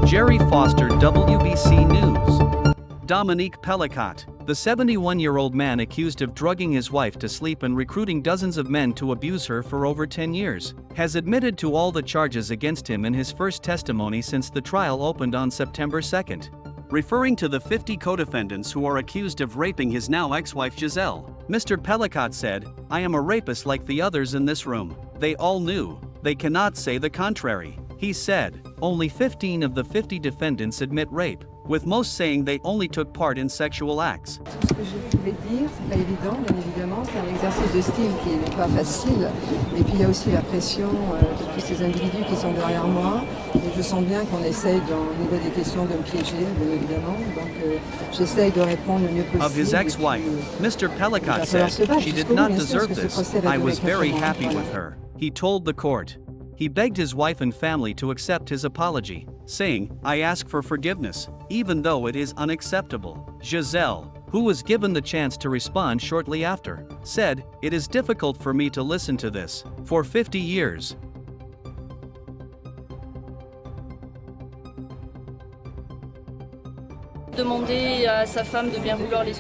Jerry Foster, WBC News. Dominique Pelicot, the 71-year-old man accused of drugging his wife to sleep and recruiting dozens of men to abuse her for over 10 years, has admitted to all the charges against him in his first testimony since the trial opened on September 2. Referring to the 50 co-defendants who are accused of raping his now ex-wife Gisèle, Mr. Pelicot said, "I am a rapist like the others in this room. They all knew. They cannot say the contrary." He said, only 15 of the 50 defendants admit rape, with most saying they only took part in sexual acts. Tout ce que je voulais dire, c'est pas évident, bien évidemment, c'est un exercice de style qui n'est pas facile. Et puis il y a aussi la pression de tous ces individus qui sont derrière moi. Et je sens bien qu'on essaye, au niveau des questions, de me piéger, bien évidemment. Donc j'essaye de répondre le mieux possible. Of his ex-wife, Mr. Pelicot said, "She did not deserve this. I was very happy with her," he told the court. He begged his wife and family to accept his apology, saying, "I ask for forgiveness, even though it is unacceptable." Gisèle, who was given the chance to respond shortly after, said, "It is difficult for me to listen to this. For 50 years,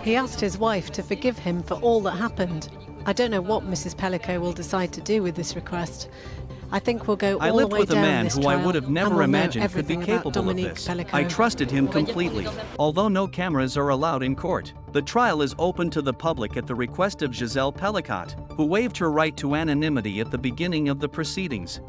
He asked his wife to forgive him for all that happened. I don't know what Mrs. Pelicot will decide to do with this request. I think we'll go I all the lived way with a down man this who trial, I would have and never we'll know imagined could be everything about capable of Dominique this. Pelicot. I trusted him completely." Although no cameras are allowed in court, the trial is open to the public at the request of Gisèle Pelicot, who waived her right to anonymity at the beginning of the proceedings.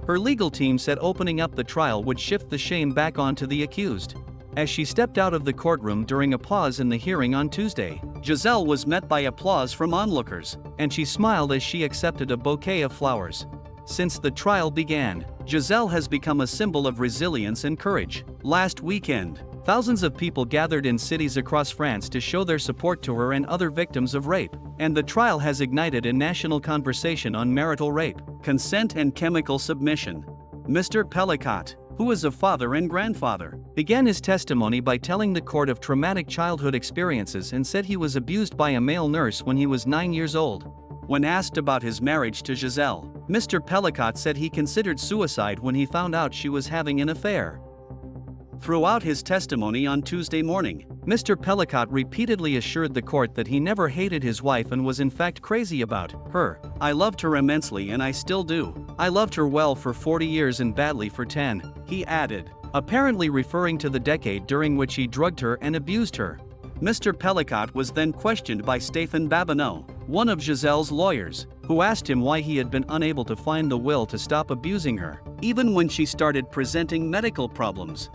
Her legal team said opening up the trial would shift the shame back onto the accused. As she stepped out of the courtroom during a pause in the hearing on Tuesday, Gisèle was met by applause from onlookers, and she smiled as she accepted a bouquet of flowers. Since the trial began, Gisèle has become a symbol of resilience and courage. Last weekend, thousands of people gathered in cities across France to show their support to her and other victims of rape, and the trial has ignited a national conversation on marital rape, consent and chemical submission. Mr. Pelicot, who is a father and grandfather, began his testimony by telling the court of traumatic childhood experiences and said he was abused by a male nurse when he was 9 years old. When asked about his marriage to Gisèle, Mr. Pelicot said he considered suicide when he found out she was having an affair. Throughout his testimony on Tuesday morning, Mr. Pelicot repeatedly assured the court that he never hated his wife and was in fact crazy about her. "I loved her immensely and I still do. I loved her well for 40 years and badly for 10, he added, apparently referring to the decade during which he drugged her and abused her. Mr. Pelicot was then questioned by Stéphane Babineau, one of Gisèle's lawyers, who asked him why he had been unable to find the will to stop abusing her, even when she started presenting medical problems.